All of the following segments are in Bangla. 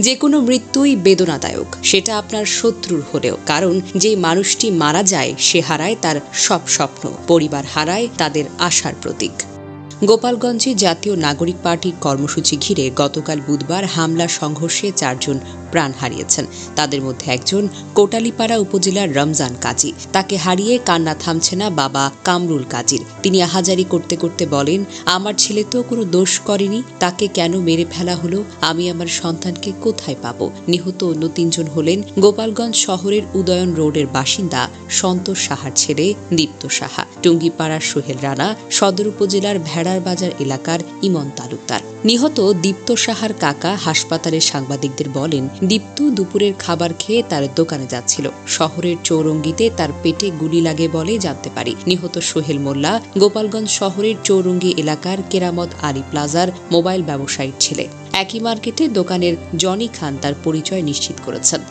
যে কোনো মৃত্যুই বেদনাদায়ক, সেটা আপনার শত্রুর হলেও, কারণ যে মানুষটি মারা যায় সে হারায় তার সব স্বপ্ন, পরিবার হারায় তাদের আশার প্রতীক। গোপালগঞ্জে জাতীয় নাগরিক পার্টির কর্মসূচি ঘিরে গতকাল বুধবার হামলা সংঘর্ষে 4 জন প্রাণ হারিয়েছেন। তাদের মধ্যে একজন কোটালীপাড়া উপজেলার রমজান কাজী। তাকে হারিয়ে কান্না থামছে না বাবা কামরুল কাজীর। তিনি আহাজারি করতে করতে বলেন, আমার ছেলে তো কোনো দোষ করেনি, তাকে কেন মেরে ফেলা হলো? আমি আমার সন্তানকে কোথায় পাবো? নিহত অন্য 3 জন হলেন গোপালগঞ্জ শহরের উদয়ন রোডের বাসিন্দা সন্তোষ সাহার ছেলে দীপ্ত সাহা, টুঙ্গিপাড়ার সোহেল রানা, সদর উপজেলার ভেড়ার বাজার এলাকার ইমন তালুকদার। নিহত দীপ্ত সাহার কাকা হাসপাতালের সাংবাদিকদের বলেন, দীপ্ত দুপুরের খাবার খেয়ে তার দোকানে যাচ্ছিল। শহরের চৌরঙ্গিতে তার পেটে গুলি লাগে বলে জানতে পারি। নিহত সোহেল মোল্লা গোপালগঞ্জ শহরের চৌরঙ্গি এলাকার কেরামত আলী প্লাজার মোবাইল ব্যবসায়ীর ছেলে। একই মার্কেটে দোকানের জনি খান তার পরিচয় নিশ্চিত করেছেন।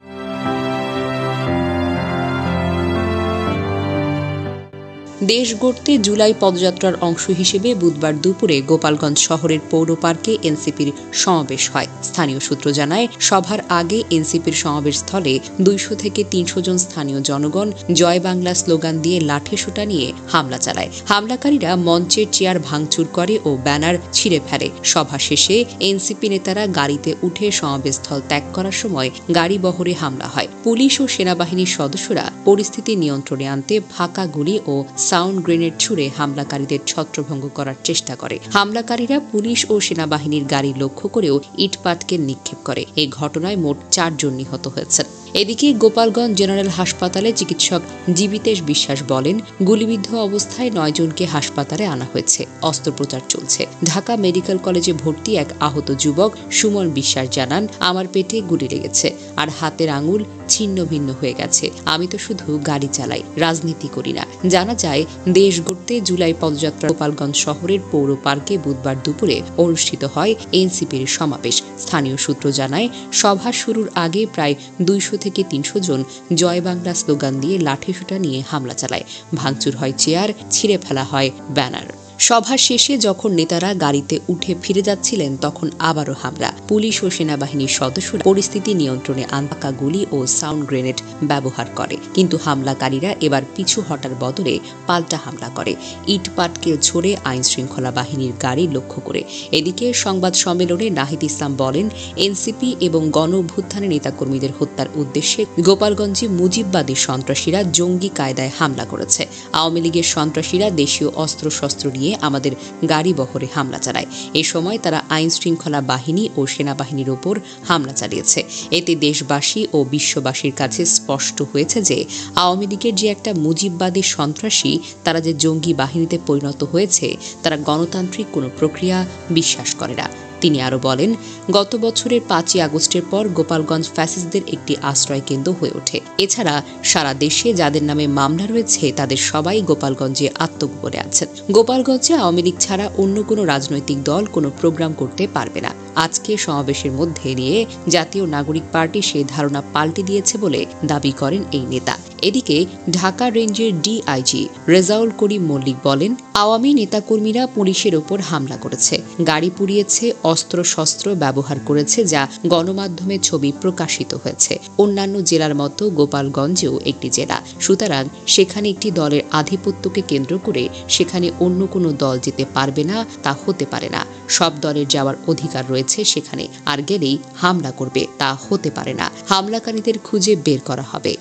দেশ গড়তে জুলাই পদযাত্রার অংশ হিসেবে বুধবার দুপুরে গোপালগঞ্জ শহরের পৌর পার্কে এনসিপির সমাবেশ হয়। স্থানীয় সূত্র জানায়, সভার আগে এনসিপির সমাবেশস্থলে 200 থেকে 300 জন স্থানীয় জনগণ জয় বাংলা স্লোগান দিয়ে লাঠিসোঁটা নিয়ে হামলা চালায়। হামলাকারীরা মঞ্চের চেয়ার ভাঙচুর করে ও ব্যানার ছিঁড়ে ফেলে। সভা শেষে এনসিপি নেতারা গাড়িতে উঠে সমাবেশস্থল ত্যাগ করার সময় গাড়ি বহরে হামলা হয়। পুলিশ ও সেনাবাহিনীর সদস্যরা পরিস্থিতি নিয়ন্ত্রণে আনতে ফাঁকা গুলি ও সাউন্ড গ্রেনেড ছুড়ে হামলাকারীদের ছত্রভঙ্গ করার চেষ্টা করে। হামলাকারীরা পুলিশ ও সেনাবাহিনীর গাড়ি লক্ষ্য করেও ইটপাটকেল নিক্ষেপ করে। এই ঘটনায় মোট 4 জন নিহত হয়েছেন। এদিকে গোপালগঞ্জ জেনারেল হাসপাতালে চিকিৎসক জীবিতেশ বিশ্বাস বলেন, গুলিবিদ্ধ অবস্থায় 9 জনকে হাসপাতালে আনা হয়েছে, অস্ত্রোপচার চলছে। ঢাকা মেডিকেল কলেজে ভর্তি এক আহত যুবক সুমন বিশ্বাস জানান, আমার পেটে গুলি লেগেছে আর হাতের আঙুল ছিন্ন ভিন্ন হয়ে গেছে। আমি তো শুধু গাড়ি চালাই, রাজনীতি করি না। জানা যায়, দেশ গড়তে জুলাই পদযাত্রা গোপালগঞ্জ শহরের পৌর পার্কে বুধবার দুপুরে অনুষ্ঠিত হয় এনসিপির সমাবেশ। স্থানীয় সূত্র জানায়, সভা শুরুর আগে প্রায় 200 থেকে 300 জন জয় বাংলা স্লোগান দিয়ে লাঠিসোঁটা নিয়ে হামলা চালায়। ভাঙচুর হয় চেয়ার, ছিঁড়ে ফেলা হয় ব্যানার। সভা শেষে যখন নেতারা গাড়িতে উঠে ফিরে যাচ্ছিলেন তখন আবারও হামলা। পুলিশ ও সেনাবাহিনীর সদস্যরা পরিস্থিতি নিয়ন্ত্রণে আনপাকা গুলি ও সাউন্ড গ্রেনেড ব্যবহার করে, কিন্তু হামলাকারীরা এবার পিছু হটার বদলে পাল্টা হামলা করে, ইটপাটকেল ছড়ে আইন শৃঙ্খলা বাহিনীর গাড়ি লক্ষ্য করে। এদিকে সংবাদ সম্মেলনে নাহিদ ইসলাম বলেন, এনসিপি এবং গণ অভ্যুত্থানের নেতাকর্মীদের হত্যার উদ্দেশ্যে গোপালগঞ্জে মুজিববাদী সন্ত্রাসীরা জঙ্গি কায়দায় হামলা করেছে। আওয়ামী লীগের সন্ত্রাসীরা দেশীয় অস্ত্রশস্ত্র নিয়ে আমাদের গাড়ি বহরে হামলা চালায়। এ সময় তারা আইন শৃঙ্খলা বাহিনী ও সেনাবাহিনীর ওপর হামলা চালিয়েছে। এতে দেশবাসী ও বিশ্ববাসীর কাছে স্পষ্ট হয়েছে যে আওয়ামী লীগের যে একটা মুজিববাদী সন্ত্রাসী, তারা যে জঙ্গি বাহিনীতে পরিণত হয়েছে, তারা গণতান্ত্রিক কোনো প্রক্রিয়া বিশ্বাস করে না। তিনি আরো বলেন, গত বছরের 5ই আগস্টের পর গোপালগঞ্জ ফ্যাসিস্টদের একটি আশ্রয় কেন্দ্র হয়ে ওঠে। এছাড়া সারা দেশে যাদের নামে মামলা রয়েছে তাদের সবাই গোপালগঞ্জে আত্মগোপনে আছেন। গোপালগঞ্জে আওয়ামী লীগ ছাড়া অন্য কোনো রাজনৈতিক দল কোনো প্রোগ্রাম করতে পারবে না। আজকে সমাবেশের মধ্যে দিয়ে জাতীয় নাগরিক পার্টি সেই ধারণা পাল্টে দিয়েছে বলে দাবি করেন এই নেতা। এদিকে ঢাকা রেঞ্জের ডিআইজি রেজাউল করিম মল্লিক বলেন, আওয়ামী নেতাকর্মীরা পুলিশের ওপর হামলা করেছে, গাড়ি পুড়িয়েছে, অস্ত্রশস্ত্র ব্যবহার করেছে, যা গণমাধ্যমে ছবি প্রকাশিত হয়েছে। অন্যান্য জেলার মতো গোপালগঞ্জেও একটি জেলা, সুতরাং সেখানে একটি দলের আধিপত্যকে কেন্দ্র করে সেখানে অন্য কোনো দল যেতে পারবে না, তা হতে পারে না। সব দলের যাওয়ার অধিকার রয়েছে সেখানে, আর গেলেই হামলা করবে, তা হতে পারে না। হামলাকারীদের খুঁজে বের করা হবে।